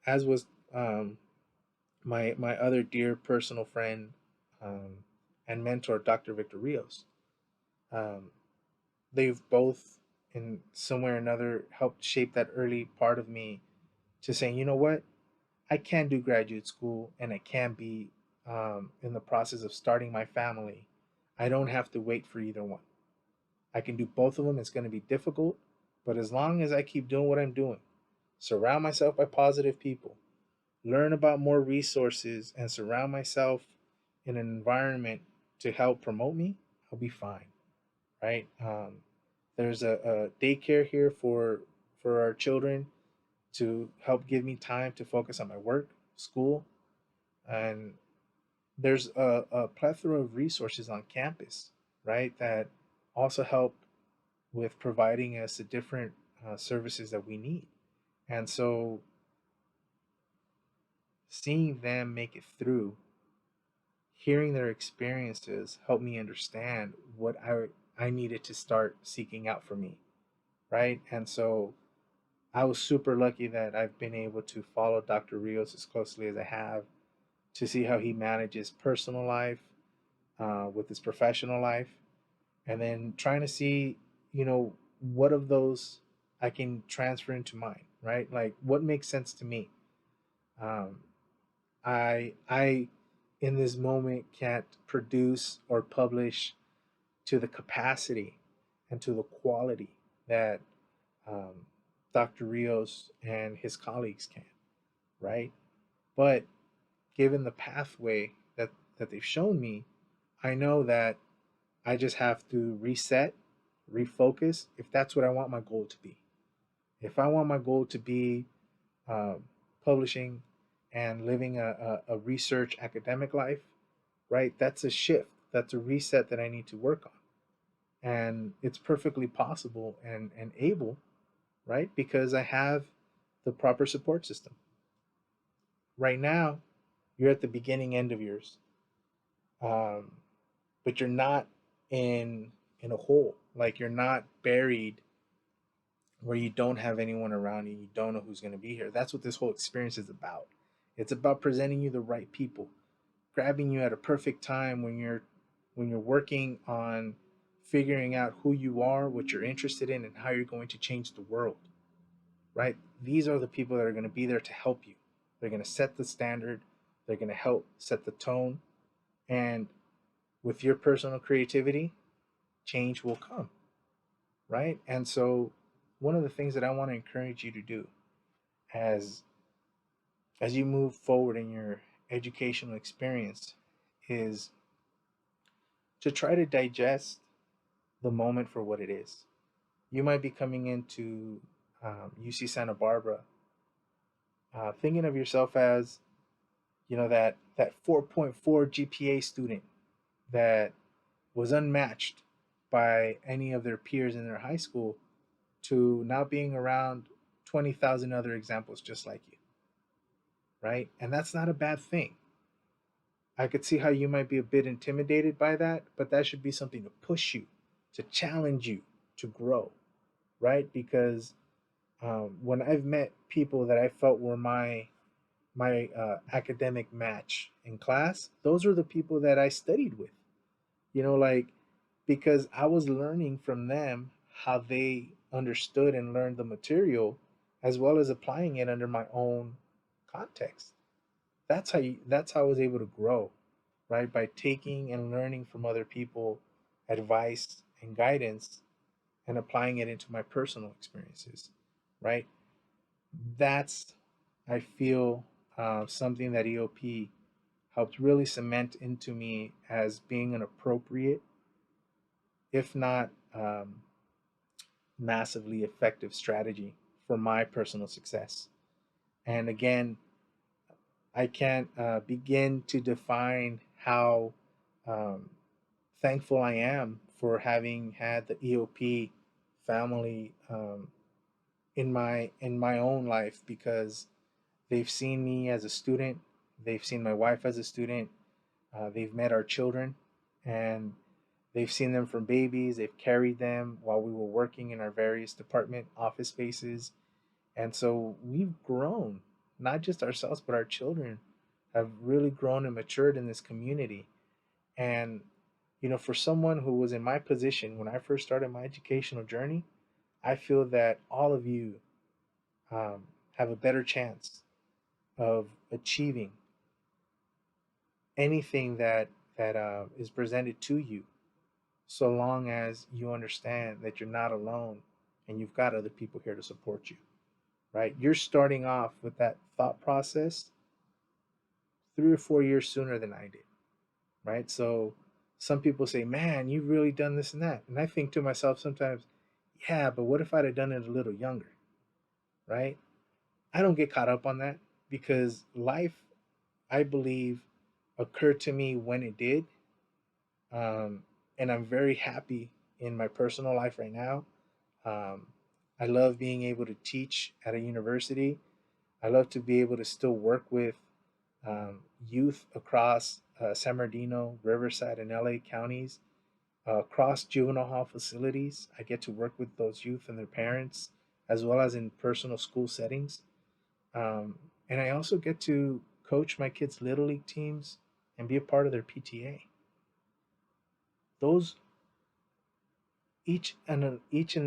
as was my other dear personal friend um, and mentor, Dr. Victor Rios. Um, they've both, in some way or another, helped shape that early part of me to saying, you know what, I can do graduate school and I can be in the process of starting my family. I don't have to wait for either one. I can do both of them. It's going to be difficult, but as long as I keep doing what I'm doing, surround myself by positive people, learn about more resources, and surround myself in an environment to help promote me, I'll be fine, right? There's a daycare here for our children to help give me time to focus on my work, school, and there's a plethora of resources on campus, right, that also help with providing us the different services that we need. And so seeing them make it through, hearing their experiences helped me understand what I needed to start seeking out for me, right? And so I was super lucky that I've been able to follow Dr. Rios as closely as I have, to see how he manages personal life with his professional life, and then trying to see, what of those I can transfer into mine, right? Like what makes sense to me. Um, I in this moment can't produce or publish to the capacity and to the quality that um, Dr. Rios and his colleagues can, right? But given the pathway that they've shown me, I know that I just have to reset, refocus if that's what I want my goal to be. If I want my goal to be um, publishing and living a research academic life, right? That's a shift. That's a reset that I need to work on. And it's perfectly possible and able, right? Because I have the proper support system. Right now, you're at the beginning end of yours, um, but you're not in a hole. Like you're not buried where you don't have anyone around you. You don't know who's going to be here. That's what this whole experience is about. It's about presenting you the right people, grabbing you at a perfect time when you're working on figuring out who you are, what you're interested in, and how you're going to change the world. Right? These are the people that are going to be there to help you. They're going to set the standard. They're going to help set the tone. And with your personal creativity, change will come. Right? And so, one of the things that I want to encourage you to do as as you move forward in your educational experience is to try to digest the moment for what it is. You might be coming into UC Santa Barbara, thinking of yourself as that 4.4 GPA student that was unmatched by any of their peers in their high school, to now being around 20,000 other examples just like you, right? And that's not a bad thing. I could see how you might be a bit intimidated by that, but that should be something to push you, to challenge you, to grow, right? Because when I've met people that I felt were my academic match in class, those are the people that I studied with. Like because I was learning from them how they understood and learned the material, as well as applying it under my own context. That's how I was able to grow, right? By taking and learning from other people advice and guidance and applying it into my personal experiences, right? That's, I feel, something that EOP helped really cement into me as being an appropriate, if not massively effective strategy for my personal success. And again, I can't begin to define how um, thankful I am for having had the EOP family in my own life, because they've seen me as a student, they've seen my wife as a student, they've met our children, and they've seen them from babies. They've carried them while we were working in our various department office spaces, and so we've grown. Not just ourselves, but our children have really grown and matured in this community. And for someone who was in my position when I first started my educational journey, I feel that all of you um, have a better chance of achieving anything that is presented to you, so long as you understand that you're not alone and you've got other people here to support you. Right? You're starting off with that thought process 3 or 4 years sooner than I did. Right? So some people say, "Man, you've really done this and that," and I think to myself sometimes, "Yeah, but what if I'd have done it a little younger?" Right? I don't get caught up on that, because life, I believe, occurred to me when it did. Um, and I'm very happy in my personal life right now. Um, I love being able to teach at a university. I love to be able to still work with youth across San Bernardino, Riverside, and LA counties, across juvenile hall facilities. I get to work with those youth and their parents, as well as in personal school settings. Um, and I also get to coach my kids' little league teams and be a part of their PTA. Those each and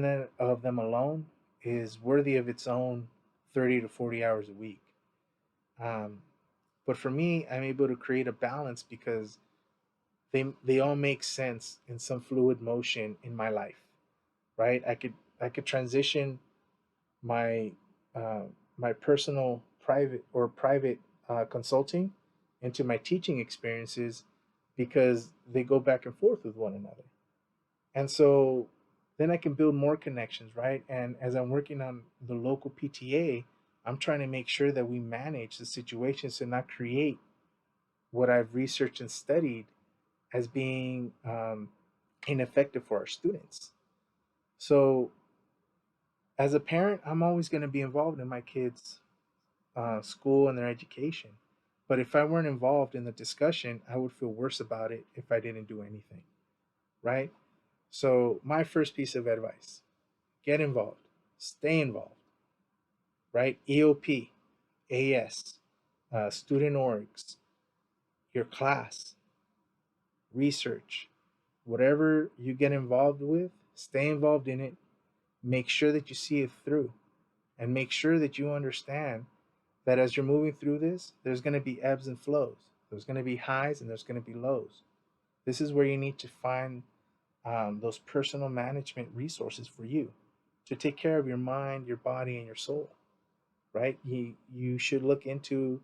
then of them alone is worthy of its own 30 to 40 hours a week. Um, but for me, I'm able to create a balance because they all make sense in some fluid motion in my life, right? I could transition my uh, my personal private consulting into my teaching experiences because they go back and forth with one another. And so then I can build more connections, right? And as I'm working on the local PTA, I'm trying to make sure that we manage the situations to not create what I've researched and studied as being ineffective for our students. So as a parent, I'm always going to be involved in my kids' school and their education. But if I weren't involved in the discussion, I would feel worse about it if I didn't do anything, right? So, my first piece of advice: get involved, stay involved, right? EOP, AS, student orgs, your class, research, whatever you get involved with, stay involved in it. Make sure that you see it through and make sure that you understand that as you're moving through this, there's going to be ebbs and flows. There's going to be highs and there's going to be lows. This is where you need to find those personal management resources for you to take care of your mind, your body, and your soul, right? You should look into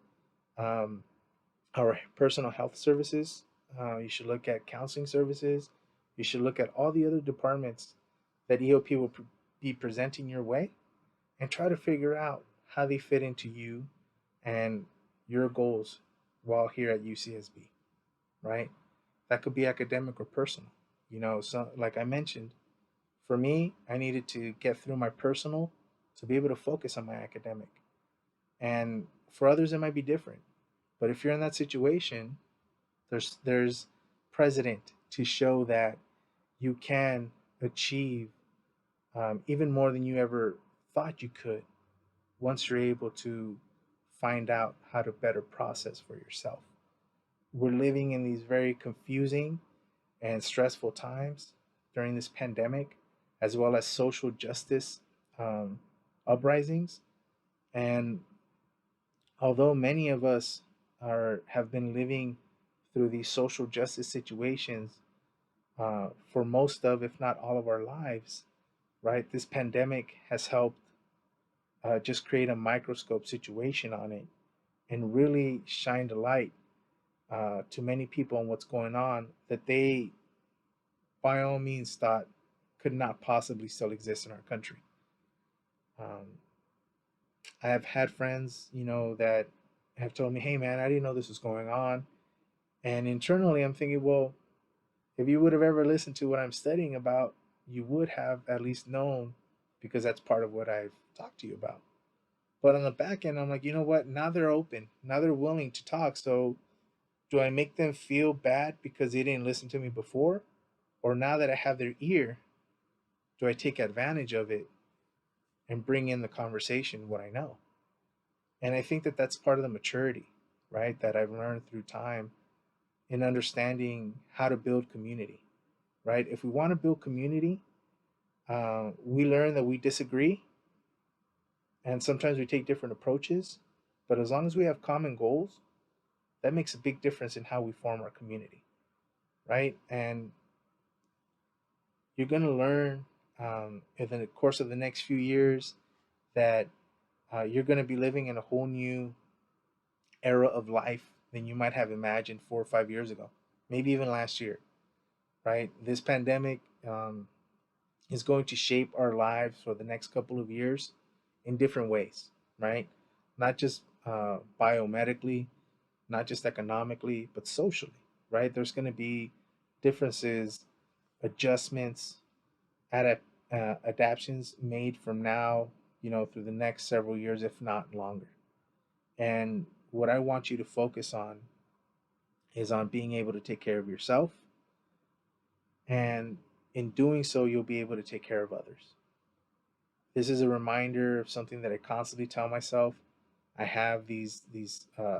um, our personal health services. You should look at counseling services. You should look at all the other departments that EOP will be presenting your way and try to figure out how they fit into you and your goals while here at UCSB, right? That could be academic or personal. So like I mentioned, for me, I needed to get through my personal to be able to focus on my academic. And for others, it might be different. But if you're in that situation, there's precedent to show that you can achieve even more than you ever thought you could once you're able to find out how to better process for yourself. We're living in these very confusing and stressful times during this pandemic, as well as social justice um, uprisings. And although many of us have been living through these social justice situations for most of, if not all of our lives, right? This pandemic has helped just create a microscope situation on it and really shine the light to many people on what's going on that they, by all means, thought could not possibly still exist in our country. Um, I have had friends, that have told me, "Hey, man, I didn't know this was going on." And internally, I'm thinking, well, if you would have ever listened to what I'm studying about, you would have at least known because that's part of what I've talked to you about. But on the back end, I'm like, you know what? Now they're open. Now they're willing to talk. So do I make them feel bad because they didn't listen to me before? Or now that I have their ear, do I take advantage of it and bring in the conversation what I know? And I think that that's part of the maturity, right? That I've learned through time in understanding how to build community, right? If we want to build community, we learn that we disagree and sometimes we take different approaches. But as long as we have common goals, that makes a big difference in how we form our community, right? And you're going to learn in the course of the next few years that you're going to be living in a whole new era of life than you might have imagined 4 or 5 years ago, maybe even last year, right? This pandemic is going to shape our lives for the next couple of years in different ways, right? Not just biomedically, not just economically, but socially, right? There's going to be differences, adjustments, adaptations made from now, through the next several years, if not longer. And what I want you to focus on is on being able to take care of yourself. And in doing so, you'll be able to take care of others. This is a reminder of something that I constantly tell myself. I have these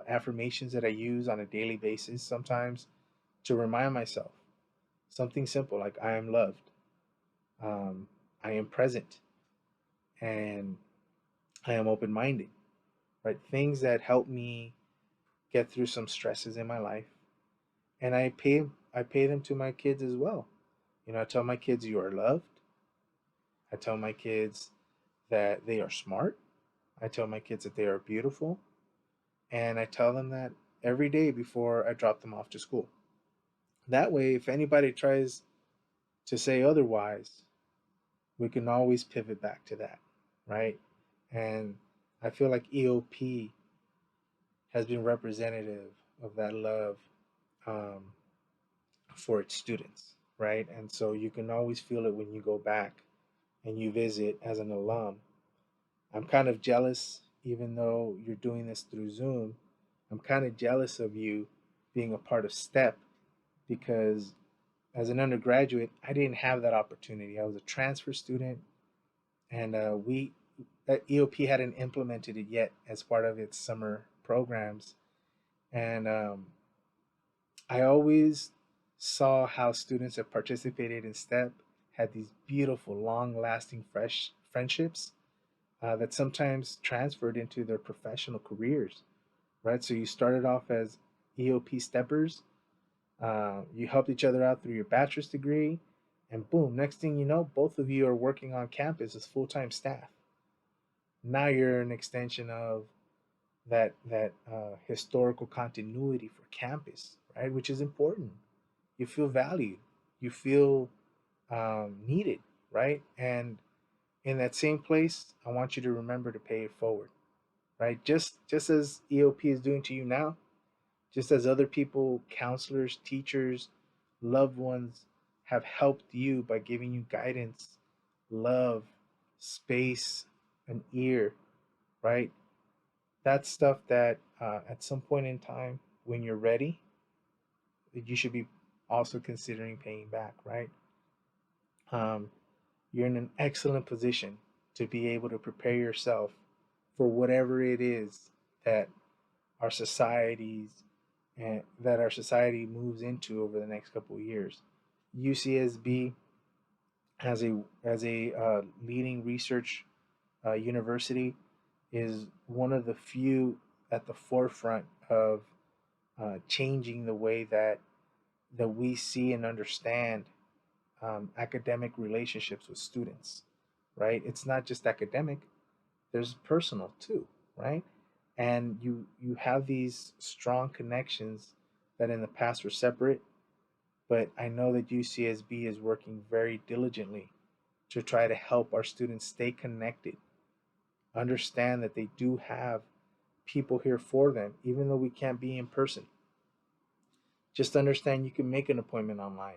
affirmations that I use on a daily basis sometimes to remind myself something simple like I am loved, um, I am present, and I am open minded. Right, things that help me get through some stresses in my life, and I pay them to my kids as well. I tell my kids you are loved. I tell my kids that they are smart. I tell my kids that they are beautiful. And I tell them that every day before I drop them off to school. That way, if anybody tries to say otherwise, we can always pivot back to that, right? And I feel like EOP has been representative of that love, um, for its students, right? And so you can always feel it when you go back and you visit as an alum. I'm kind of jealous, even though you're doing this through Zoom. I'm kind of jealous of you being a part of STEP because as an undergraduate, I didn't have that opportunity. I was a transfer student, and we EOP hadn't implemented it yet as part of its summer programs. And I always saw how students that participated in STEP had these beautiful, long-lasting, fresh friendships that sometimes transferred into their professional careers, right? So you started off as EOP steppers, you helped each other out through your bachelor's degree, and boom, next thing you know, both of you are working on campus as full-time staff. Now you're an extension of that historical continuity for campus, right? Which is important. You feel valued, you feel needed, right? And in that same place, I want you to remember to pay it forward, right? Just as EOP is doing to you now, just as other people, counselors, teachers, loved ones have helped you by giving you guidance, love, space, an ear, right? That's stuff that at some point in time, when you're ready, you should be also considering paying back, right? Um, you're in an excellent position to be able to prepare yourself for whatever it is that our societies and that our society moves into over the next couple of years. UCSB as a leading research university is one of the few at the forefront of changing the way that we see and understand academic relationships with students, right? It's not just academic, there's personal too, right? And you have these strong connections that in the past were separate, but I know that UCSB is working very diligently to try to help our students stay connected, understand that they do have people here for them, even though we can't be in person. Just understand you can make an appointment online.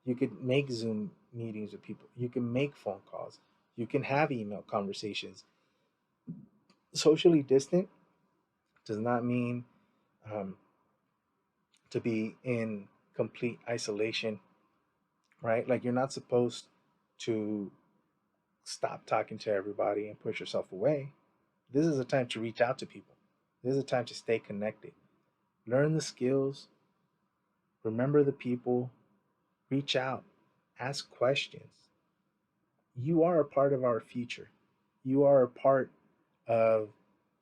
You could make Zoom meetings with people. You can make phone calls. You can have email conversations. Socially distant does not mean um, to be in complete isolation, right? Like you're not supposed to stop talking to everybody and push yourself away. This is a time to reach out to people. This is a time to stay connected. Learn the skills, remember the people, reach out, ask questions. You are a part of our future. You are a part of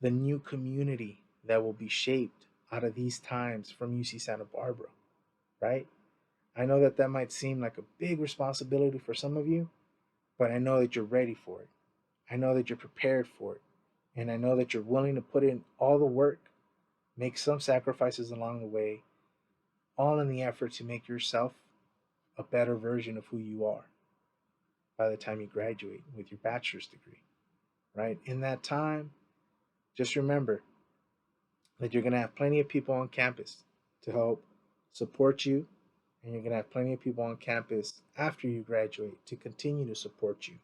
the new community that will be shaped out of these times from UC Santa Barbara, right? I know that that might seem like a big responsibility for some of you, but I know that you're ready for it. I know that you're prepared for it. And I know that you're willing to put in all the work, make some sacrifices along the way, all in the effort to make yourself a better version of who you are by the time you graduate with your bachelor's degree, right? In that time, just remember that you're going to have plenty of people on campus to help support you, and you're going to have plenty of people on campus after you graduate to continue to support you.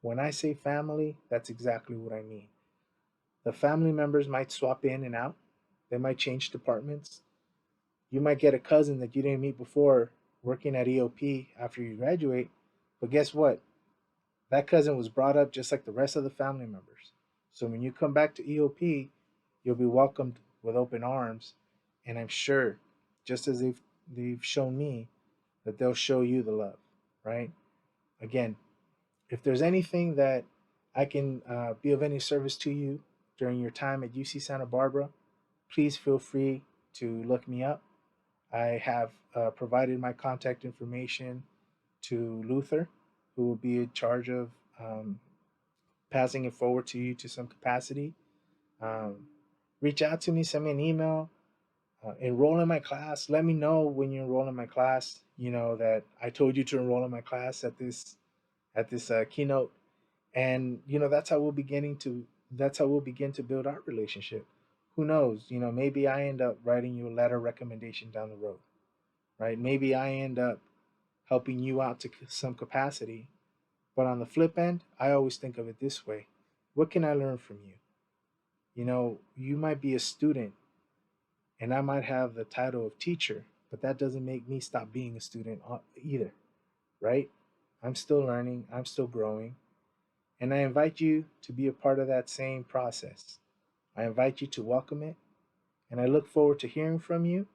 When I say family, that's exactly what I mean. The family members might swap in and out, they might change departments. You might get a cousin that you didn't meet before working at EOP after you graduate, but guess what? That cousin was brought up just like the rest of the family members. So when you come back to EOP, you'll be welcomed with open arms, and I'm sure, just as they've shown me, that they'll show you the love, right? Again, if there's anything that I can be of any service to you during your time at UC Santa Barbara, please feel free to look me up. I have provided my contact information to Luther, who will be in charge of um, passing it forward to you to some capacity. Um, Reach out to me, send me an email, enroll in my class. Let me know when you enroll in my class. You know that I told you to enroll in my class at this keynote, and that's how we'll begin to build our relationship. Who knows? Maybe I end up writing you a letter recommendation down the road, right? Maybe I end up helping you out to some capacity. But on the flip end, I always think of it this way: what can I learn from you? You might be a student, and I might have the title of teacher, but that doesn't make me stop being a student either, right? I'm still learning, I'm still growing, and I invite you to be a part of that same process. I invite you to welcome it, and I look forward to hearing from you,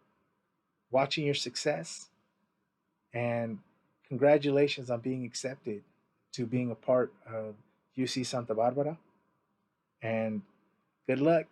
watching your success, and congratulations on being accepted to being a part of UC Santa Barbara. And good luck.